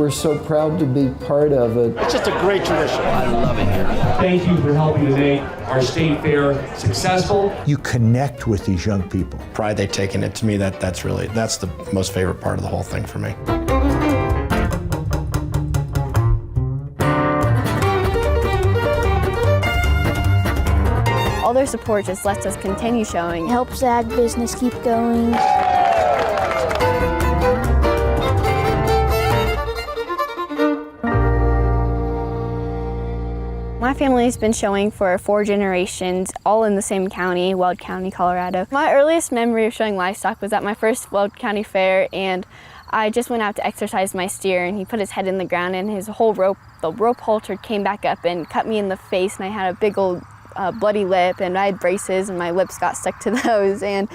we're so proud to be part of it. It's just a great tradition. I love it here. Thank you for helping to make our state fair successful. You connect with these young people. Pride they take in it, to me, that's the most favorite part of the whole thing for me. All their support just lets us continue showing. It helps the ag business keep going. My family's been showing for 4 generations, all in the same county, Weld County, Colorado. My earliest memory of showing livestock was at my first Weld County fair, and I just went out to exercise my steer, and he put his head in the ground, and his whole the rope halter came back up and cut me in the face, and I had a big old bloody lip, and I had braces, and my lips got stuck to those. And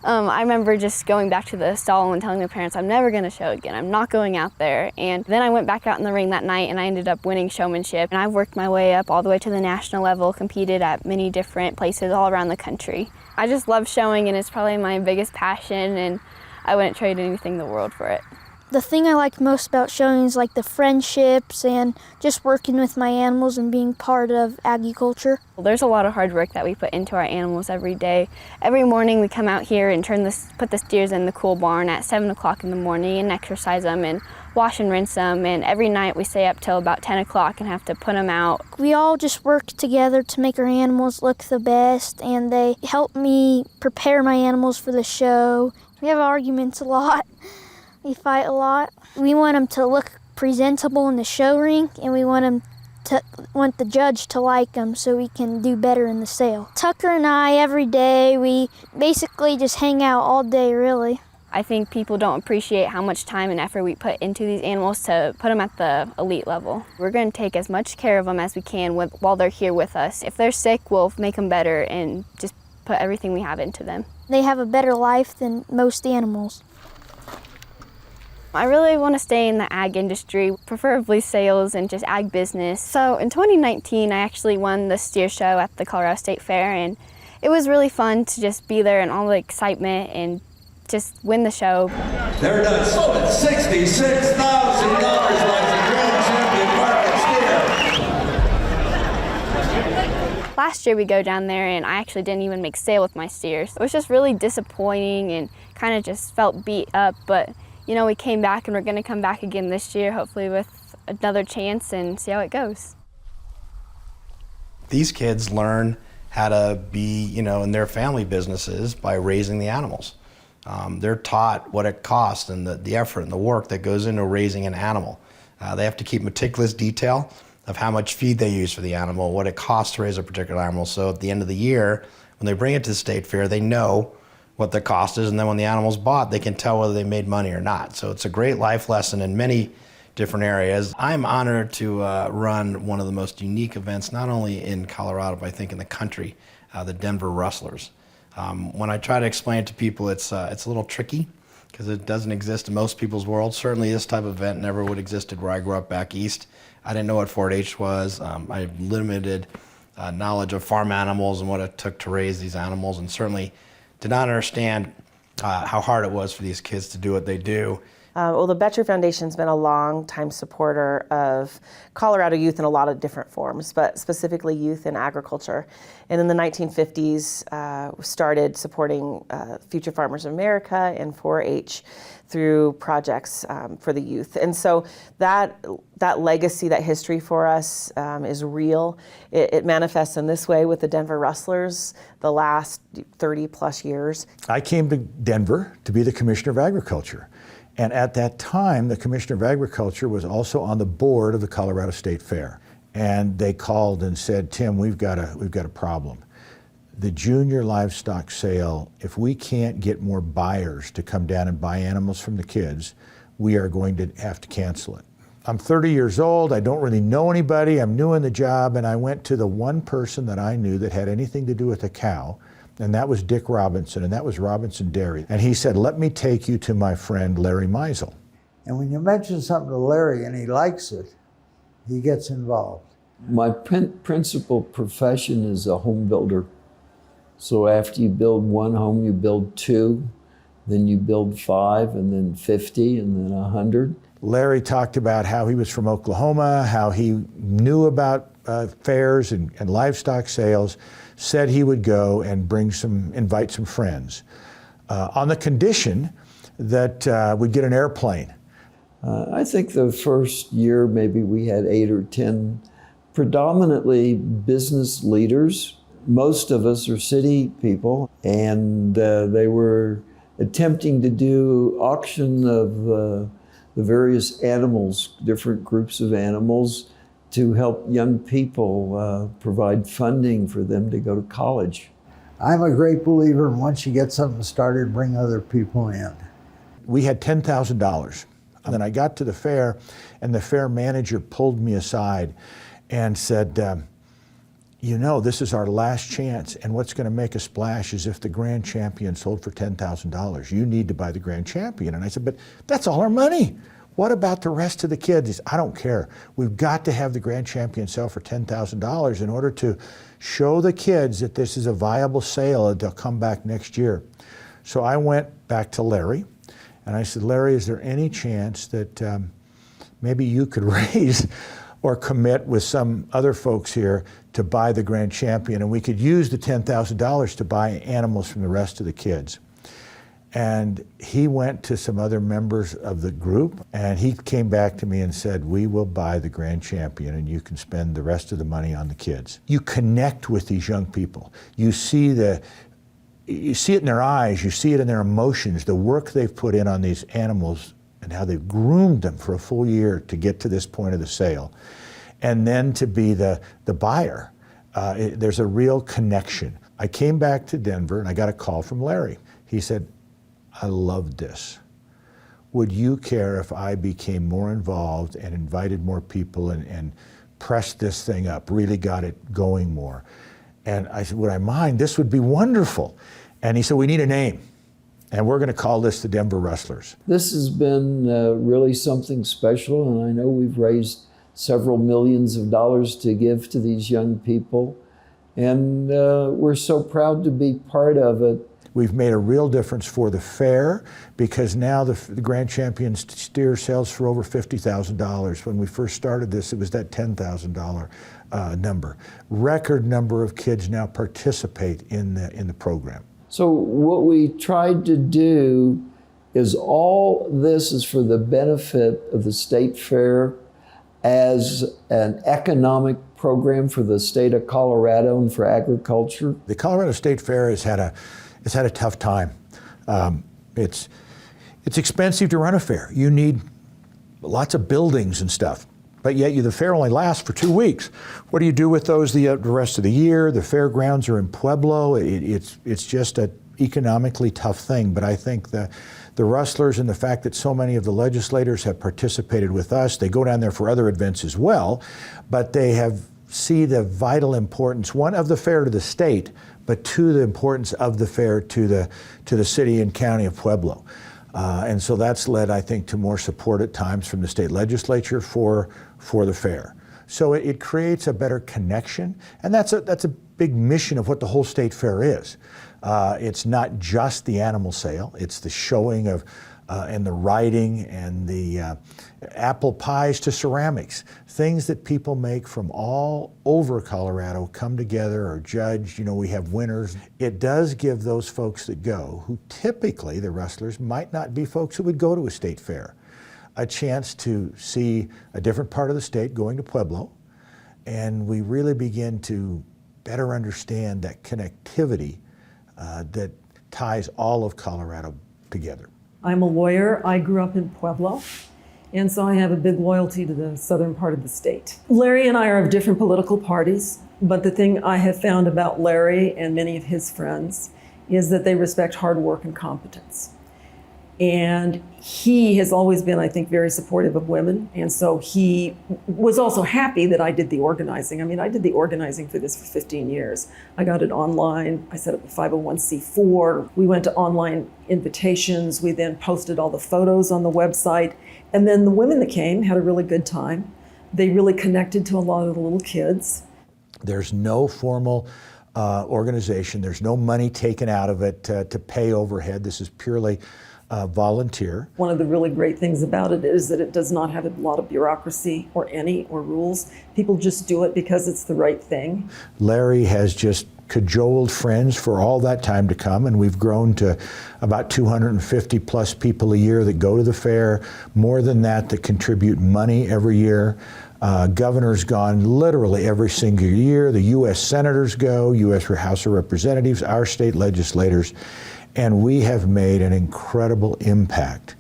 I remember just going back to the stall and telling my parents, I'm never going to show again. I'm not going out there. And then I went back out in the ring that night, and I ended up winning showmanship. And I've worked my way up all the way to the national level, competed at many different places all around the country. I just love showing, and it's probably my biggest passion, and I wouldn't trade anything in the world for it. The thing I like most about showing is like the friendships and just working with my animals and being part of agriculture. There's a lot of hard work that we put into our animals every day. Every morning we come out here and put the steers in the cool barn at 7 o'clock in the morning and exercise them and wash and rinse them. And every night we stay up till about 10 o'clock and have to put them out. We all just work together to make our animals look the best, and they help me prepare my animals for the show. We have arguments a lot. We fight a lot. We want them to look presentable in the show ring, and we want the judge to like them so we can do better in the sale. Tucker and I, every day, we basically just hang out all day, really. I think people don't appreciate how much time and effort we put into these animals to put them at the elite level. We're going to take as much care of them as we can while they're here with us. If they're sick, we'll make them better and just put everything we have into them. They have a better life than most animals. I really want to stay in the ag industry, preferably sales and just ag business. So in 2019, I actually won the steer show at the Colorado State Fair, and it was really fun to just be there and all the excitement and just win the show. They're done sold at $66,000 like the grand champion market steer. Last year we go down there and I actually didn't even make sale with my steers. It was just really disappointing and kind of just felt beat up, but you know, we came back and we're going to come back again this year, hopefully with another chance, and see how it goes. These kids learn how to be, in their family businesses by raising the animals. They're taught what it costs and the effort and the work that goes into raising an animal. They have to keep meticulous detail of how much feed they use for the animal, what it costs to raise a particular animal. So at the end of the year, when they bring it to the state fair, they know what the cost is, and then when the animal's bought, they can tell whether they made money or not. So it's a great life lesson in many different areas. I'm honored to run one of the most unique events, not only in Colorado, but I think in the country, the Denver Rustlers. When I try to explain it to people, it's a little tricky because it doesn't exist in most people's world. Certainly this type of event never would have existed where I grew up back east. I didn't know what 4-H was. I have limited knowledge of farm animals and what it took to raise these animals, and certainly did not understand how hard it was for these kids to do what they do. Well, the Betcher Foundation's been a long-time supporter of Colorado youth in a lot of different forms, but specifically youth in agriculture. And in the 1950s, we started supporting Future Farmers of America and 4-H through projects for the youth. And so that legacy, that history for us is real. It manifests in this way with the Denver Rustlers the last 30 plus years. I came to Denver to be the Commissioner of Agriculture. And at that time, the Commissioner of Agriculture was also on the board of the Colorado State Fair. And they called and said, Tim, we've got a problem. The junior livestock sale, if we can't get more buyers to come down and buy animals from the kids, we are going to have to cancel it. I'm 30 years old, I don't really know anybody, I'm new in the job, and I went to the one person that I knew that had anything to do with a cow, and that was Dick Robinson, and that was Robinson Dairy. And he said, let me take you to my friend Larry Meisel. And when you mention something to Larry and he likes it, he gets involved. My principal profession is a home builder. So after you build one home, you build two, then you build 5, and then 50, and then 100. Larry talked about how he was from Oklahoma, how he knew about fairs and livestock sales, said he would go and invite some friends, on the condition that we'd get an airplane. I think the first year maybe we had 8 or 10 predominantly business leaders. Most of us are city people, and they were attempting to do auction of the various animals, different groups of animals, to help young people provide funding for them to go to college. I'm a great believer in once you get something started, bring other people in. We had $10,000. And then I got to the fair, and the fair manager pulled me aside and said, you know, this is our last chance, and what's going to make a splash is if the Grand Champion sold for $10,000. You need to buy the Grand Champion. And I said, but that's all our money. What about the rest of the kids? He said, I don't care. We've got to have the Grand Champion sell for $10,000 in order to show the kids that this is a viable sale and they'll come back next year. So I went back to Larry, and I said, Larry, is there any chance that maybe you could raise or commit with some other folks here to buy the Grand Champion, and we could use the $10,000 to buy animals from the rest of the kids? And he went to some other members of the group, and he came back to me and said, we will buy the Grand Champion and you can spend the rest of the money on the kids. You connect with these young people. You see it in their eyes, you see it in their emotions, the work they've put in on these animals and how they've groomed them for a full year to get to this point of the sale. And then to be the buyer, there's a real connection. I came back to Denver and I got a call from Larry. He said, I loved this. Would you care if I became more involved and invited more people and pressed this thing up, really got it going more? And I said, would I mind? This would be wonderful. And he said, we need a name, and we're going to call this the Denver Rustlers. This has been really something special, and I know we've raised several millions of dollars to give to these young people, and we're so proud to be part of it. We've made a real difference for the fair, because now the Grand Champion steer sells for over $50,000. When we first started this, it was that $10,000 number. Record number of kids now participate in the program. So what we tried to do is all this is for the benefit of the state fair as an economic program for the state of Colorado and for agriculture. The Colorado State Fair has had a tough time. It's expensive to run a fair. You need lots of buildings and stuff, but yet the fair only lasts for 2 weeks. What do you do with those the rest of the year? The fairgrounds are in Pueblo. It's just an economically tough thing, but I think the Rustlers and the fact that so many of the legislators have participated with us, they go down there for other events as well, but they see the vital importance, one, of the fair to the state, but two, the importance of the fair to the city and county of Pueblo. And so that's led, I think, to more support at times from the state legislature for the fair. So it creates a better connection, and that's a big mission of what the whole state fair is. It's not just the animal sale, it's the showing of and the writing and the apple pies to ceramics. Things that people make from all over Colorado come together, are judged. You know, we have winners. It does give those folks that go, who typically, the Rustlers, might not be folks who would go to a state fair, a chance to see a different part of the state going to Pueblo. And we really begin to better understand that connectivity that ties all of Colorado together. I'm a lawyer. I grew up in Pueblo, and so I have a big loyalty to the southern part of the state. Larry and I are of different political parties, but the thing I have found about Larry and many of his friends is that they respect hard work and competence. And he has always been, I think, very supportive of women. And so he was also happy that I did the organizing. I mean, I did the organizing for this for 15 years. I got it online. I set up a 501c4. We went to online invitations. We then posted all the photos on the website. And then the women that came had a really good time. They really connected to a lot of the little kids. There's no formal organization. There's no money taken out of it to pay overhead. This is purely volunteer. One of the really great things about it is that it does not have a lot of bureaucracy or rules. People just do it because it's the right thing. Larry has just cajoled friends for all that time to come, and we've grown to about 250 plus people a year that go to the fair, more than that contribute money every year. Governor's gone literally every single year. The U.S. senators go, U.S. House of Representatives, our state legislators, and we have made an incredible impact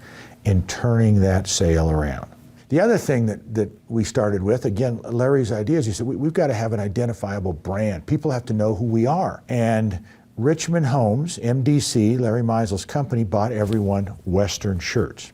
in turning that sale around. The other thing that we started with, again, Larry's idea is he said, we've got to have an identifiable brand. People have to know who we are. And Richmond Homes, MDC, Larry Meisel's company, bought everyone Western shirts.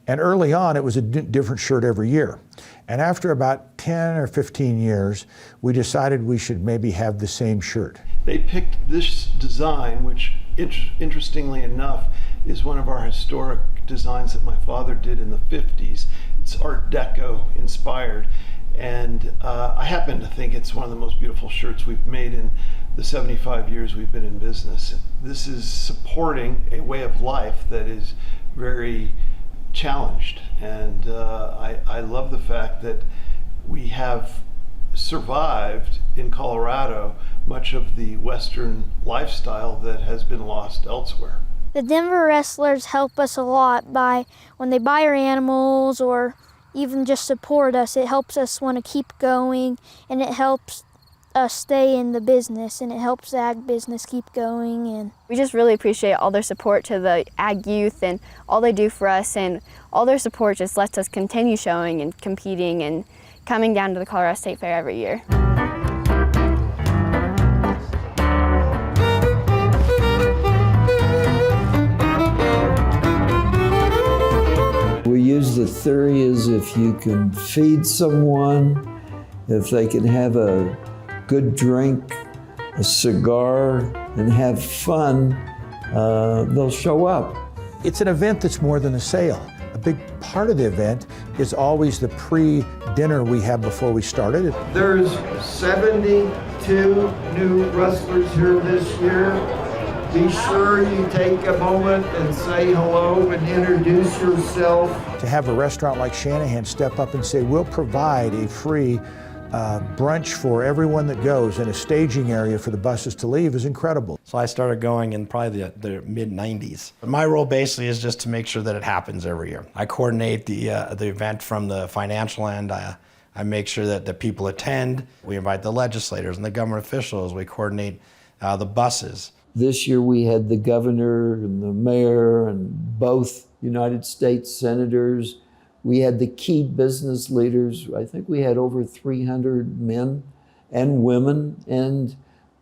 And early on, it was a different shirt every year. And after about 10 or 15 years, we decided we should maybe have the same shirt. They picked this design, which interestingly enough is one of our historic designs that my father did in the 50s. It's Art Deco inspired, and I happen to think it's one of the most beautiful shirts we've made in the 75 years we've been in business. This is supporting a way of life that is very challenged, and I love the fact that we have survived in Colorado much of the Western lifestyle that has been lost elsewhere. The Denver Rustlers help us a lot by when they buy our animals or even just support us. It helps us want to keep going, and it helps us stay in the business, and it helps the ag business keep going. And we just really appreciate all their support to the ag youth and all they do for us, and all their support just lets us continue showing and competing and coming down to the Colorado State Fair every year. We use the theory is if you can feed someone, if they can have a good drink, a cigar, and have fun, they'll show up. It's an event that's more than a sale. A big part of the event is always the pre-dinner we have before we started it. There's 72 new rustlers here this year. Be sure you take a moment and say hello and introduce yourself. To have a restaurant like Shanahan step up and say, we'll provide a free brunch for everyone that goes and a staging area for the buses to leave is incredible. So I started going in probably the mid-90s. My role basically is just to make sure that it happens every year. I coordinate the event from the financial end. I make sure that the people attend. We invite the legislators and the government officials. We coordinate the buses. This year we had the governor and the mayor and both United States senators. We had the key business leaders. I think we had over 300 men and women and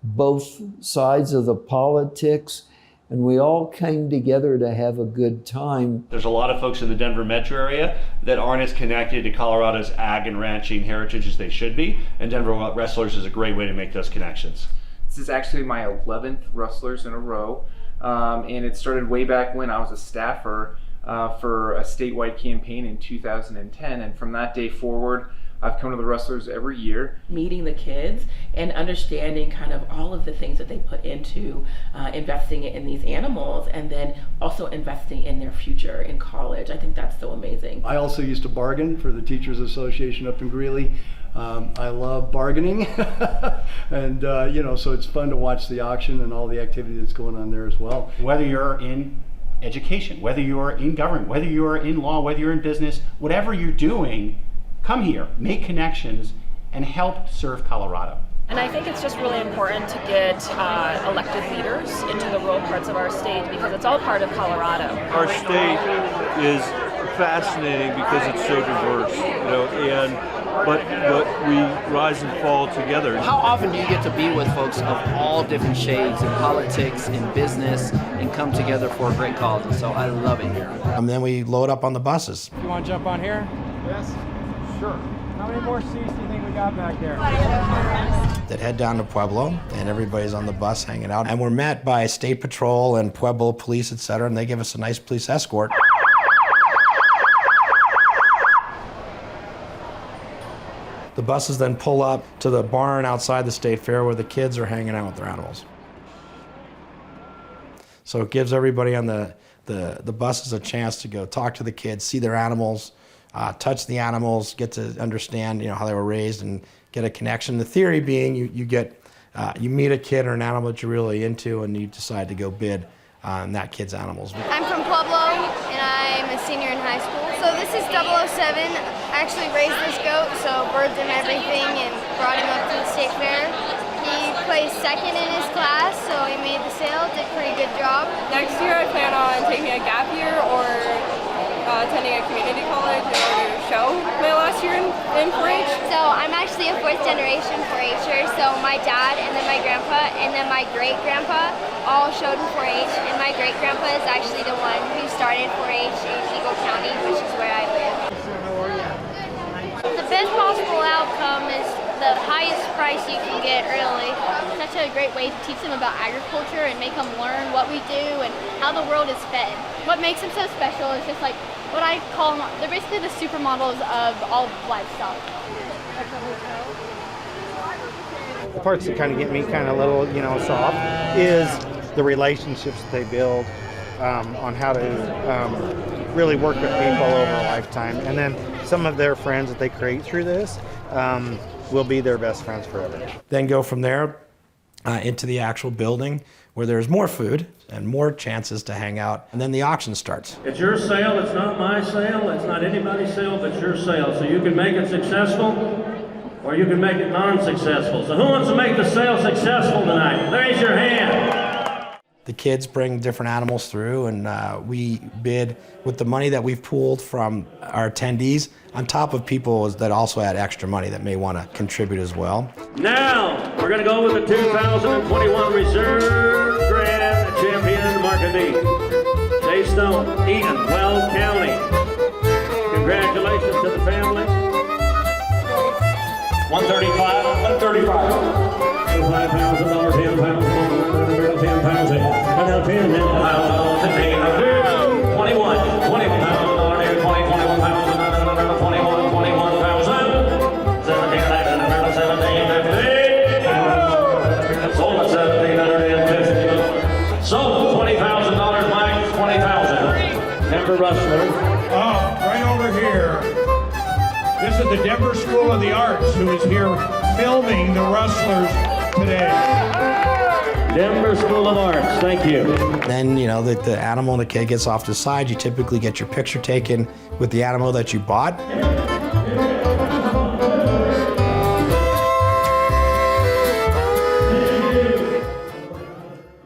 both sides of the politics. And we all came together to have a good time. There's a lot of folks in the Denver metro area that aren't as connected to Colorado's ag and ranching heritage as they should be, and Denver Rustlers is a great way to make those connections. This is actually my 11th Rustlers in a row, and it started way back when I was a staffer for a statewide campaign in 2010, and from that day forward, I've come to the Rustlers every year. Meeting the kids and understanding kind of all of the things that they put into investing in these animals, and then also investing in their future in college. I think that's so amazing. I also used to bargain for the Teachers Association up in Greeley. I love bargaining, and so it's fun to watch the auction and all the activity that's going on there as well. Whether you're in education, whether you're in government, whether you're in law, whether you're in business, whatever you're doing, come here, make connections, and help serve Colorado. And I think it's just really important to get elected leaders into the rural parts of our state, because it's all part of Colorado. Our state is fascinating because it's so diverse, but we rise and fall together. How often do you get to be with folks of all different shades in politics, in business, and come together for a great cause? And so I love it here. And then we load up on the buses. You want to jump on here? Yes? Sure. How many more seats do you think we got back there? That head down to Pueblo, and everybody's on the bus hanging out. And we're met by State Patrol and Pueblo police, etc., and they give us a nice police escort. The buses then pull up to the barn outside the state fair where the kids are hanging out with their animals. So it gives everybody on the the bus is a chance to go talk to the kids, see their animals, touch the animals, get to understand, how they were raised and get a connection. The theory being you meet a kid or an animal that you're really into and you decide to go bid on that kid's animals. I'm from Pueblo and I'm a senior in high school. So this is 007. I actually raised this goat, so birthed him everything and brought him up to the state fair. He placed second in his class, so he made the sale, did a pretty good job. Next year I plan on taking a gap year or attending a community college in order to show my last year in 4-H. So I'm actually a fourth generation 4-H'er, so my dad and then my grandpa and then my great-grandpa all showed in 4-H, and my great-grandpa is actually the one who started 4-H in Eagle County, which is where I live. The best possible outcome is the highest price you can get, really. Such a great way to teach them about agriculture and make them learn what we do and how the world is fed. What makes them so special is just like what I call them, they're basically the supermodels of all livestock. The parts that kind of get me kind of a little, soft is the relationships that they build on how to really work with people over a lifetime. And then some of their friends that they create through this will be their best friends forever. Then go from there into the actual building where there's more food and more chances to hang out. And then the auction starts. It's your sale, it's not my sale, it's not anybody's sale, but your sale. So you can make it successful or you can make it non-successful. So who wants to make the sale successful tonight? Raise your hand. The kids bring different animals through, and we bid with the money that we've pooled from our attendees on top of people that also had extra money that may want to contribute as well. Now, we're going to go with the 2021 Reserve Grand Champion Market D. Jay Stone, Eaton, Weld County. Congratulations to the family. 135, 135. $5,000, 10 pounds, 10 pounds, another 10 pounds, 15, 21, $21,000, 21 pounds, another 21,000, 17, sold at 1,750. Sold $20,000, Mike, 20,000. Denver Rustlers. Right over here. This is the Denver School of the Arts, who is here filming the Rustlers today. Denver School of Arts, thank you. Then, the animal and the kid gets off to the side. You typically get your picture taken with the animal that you bought.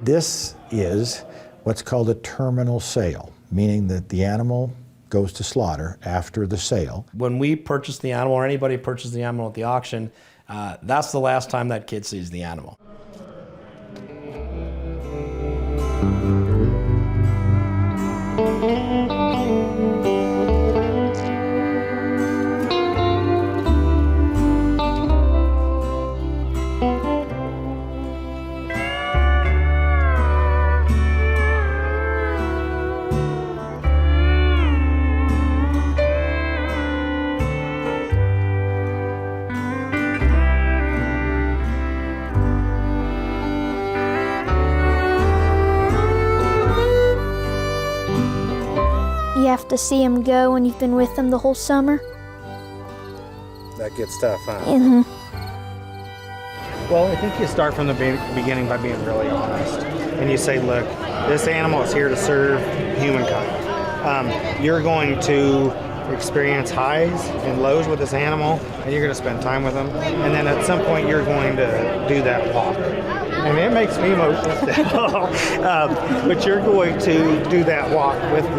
This is what's called a terminal sale, meaning that the animal goes to slaughter after the sale. When we purchase the animal, or anybody purchases the animal at the auction, that's the last time that kid sees the animal. You have to see them go when you've been with them the whole summer. That gets tough, huh? Mm-hmm. Well, I think you start from the beginning by being really honest. And you say, look, this animal is here to serve humankind. You're going to experience highs and lows with this animal, and you're going to spend time with them. And then at some point, you're going to do that walk. I mean, it makes me emotional, but you're going to do that walk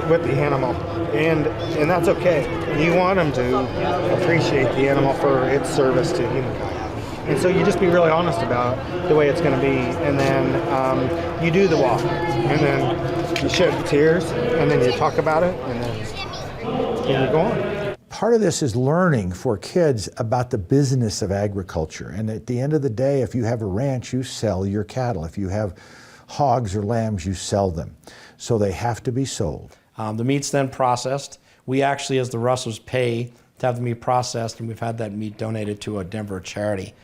with the animal, and that's okay. You want them to appreciate the animal for its service to humankind. And so you just be really honest about the way it's going to be, and then you do the walk, and then you shed tears, and then you talk about it, and then you go on. Part of this is learning for kids about the business of agriculture. And at the end of the day, if you have a ranch, you sell your cattle. If you have hogs or lambs, you sell them. So they have to be sold. The meat's then processed. We actually, as the Rustlers, pay to have the meat processed, and we've had that meat donated to a Denver charity.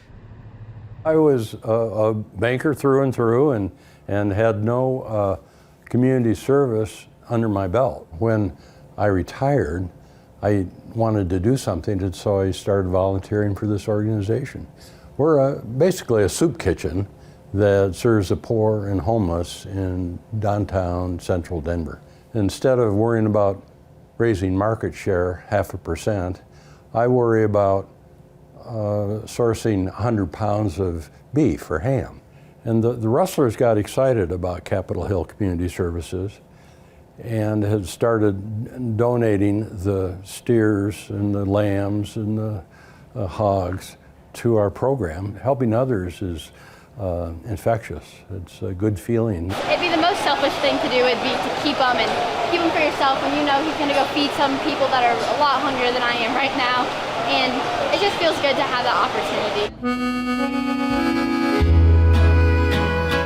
I was a banker through and through and had no community service under my belt. When I retired, I wanted to do something, and so I started volunteering for this organization. We're basically a soup kitchen that serves the poor and homeless in downtown central Denver. Instead of worrying about raising market share 0.5%, I worry about sourcing 100 pounds of beef or ham. And the Rustlers got excited about Capitol Hill Community Services and had started donating the steers and the lambs and the hogs to our program. Helping others is infectious. It's a good feeling. It'd be the most selfish thing to do would be to keep them for yourself when you know he's going to go feed some people that are a lot hungrier than I am right now. And it just feels good to have that opportunity.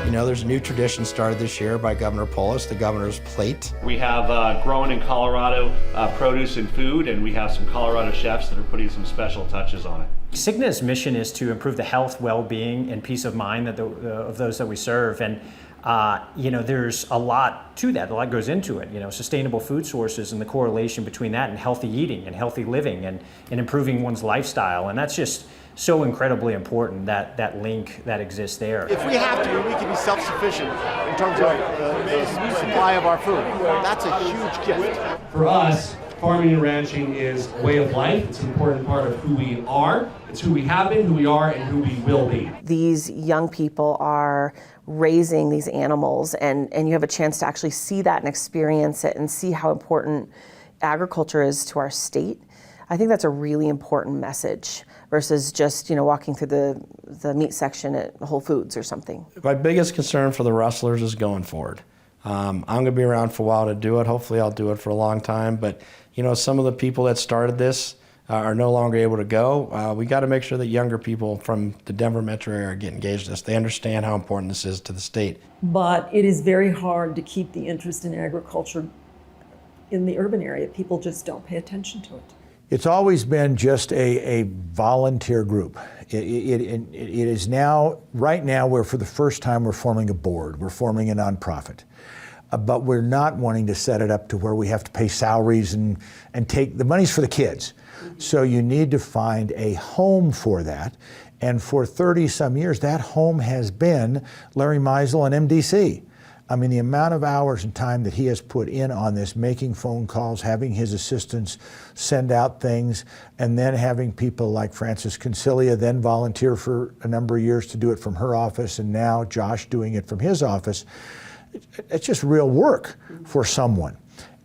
You know, there's a new tradition started this year by Governor Polis, the Governor's Plate. We have grown in Colorado produce and food, and we have some Colorado chefs that are putting some special touches on it. Cigna's mission is to improve the health, well-being, and peace of mind of those that we serve. And you know, there's a lot to that. A lot goes into it. You know, sustainable food sources and the correlation between that and healthy eating and healthy living and improving one's lifestyle. And that's just so incredibly important, that link that exists there. If we have to, we can be self-sufficient in terms of the supply of our food. That's a huge gift. For us, farming and ranching is a way of life. It's an important part of who we are. It's who we have been, who we are, and who we will be. These young people are raising these animals, and you have a chance to actually see that and experience it and see how important agriculture is to our state. I think that's a really important message versus just, you know, walking through the meat section at Whole Foods or something. My biggest concern for the Rustlers is going forward. I'm going to be around for a while to do it. Hopefully I'll do it for a long time. But, you know, some of the people that started this are no longer able to go. We got to make sure that younger people from the Denver metro area get engaged in this. They understand how important this is to the state. But it is very hard to keep the interest in agriculture in the urban area. People just don't pay attention to it. It's always been just a volunteer group. It is now, right now, where for the first time we're forming a board, we're forming a nonprofit. But we're not wanting to set it up to where we have to pay salaries and take, the money's for the kids. So you need to find a home for that. And for 30 some years, that home has been Larry Meisel and MDC. I mean, the amount of hours and time that he has put in on this, making phone calls, having his assistants send out things, and then having people like Frances Concilia then volunteer for a number of years to do it from her office, and now Josh doing it from his office. It's just real work for someone.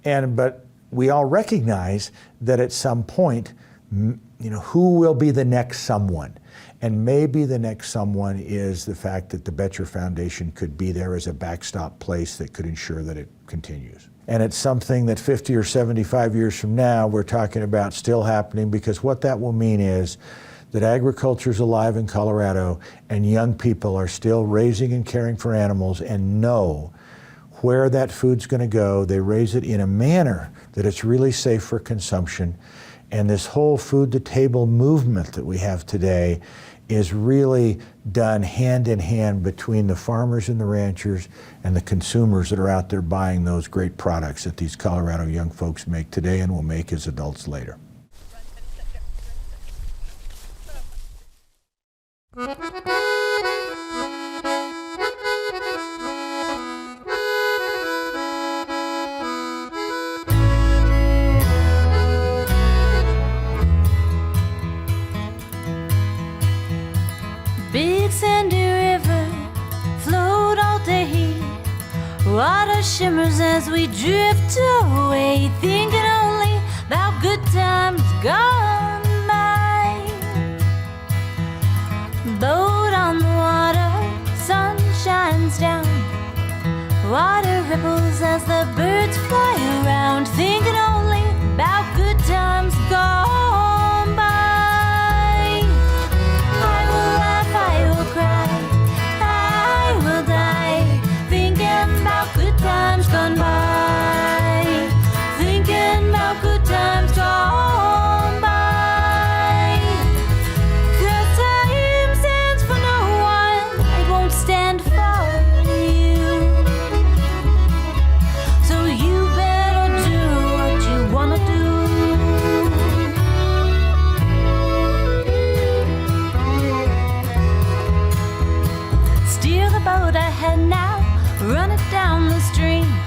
But we all recognize that at some point, you know, who will be the next someone? And maybe the next someone is the fact that the Betcher Foundation could be there as a backstop place that could ensure that it continues. And it's something that 50 or 75 years from now, we're talking about still happening, because what that will mean is that agriculture is alive in Colorado and young people are still raising and caring for animals and know where that food's going to go. They raise it in a manner that it's really safe for consumption. And this whole food to table movement that we have today is really done hand in hand between the farmers and the ranchers and the consumers that are out there buying those great products that these Colorado young folks make today and will make as adults later. Big sandy river flowed all day. Water shimmers as we drift away, thinking only about good times gone by. Boat on the water, sun shines down. Water ripples as the birds fly around, thinking only about good times gone by. I will laugh, I will cry, I will die, thinking about good times gone by, thinking about good times gone by. 'Cause time stands for no one, it won't stand for you. So you better head now, run it down the stream.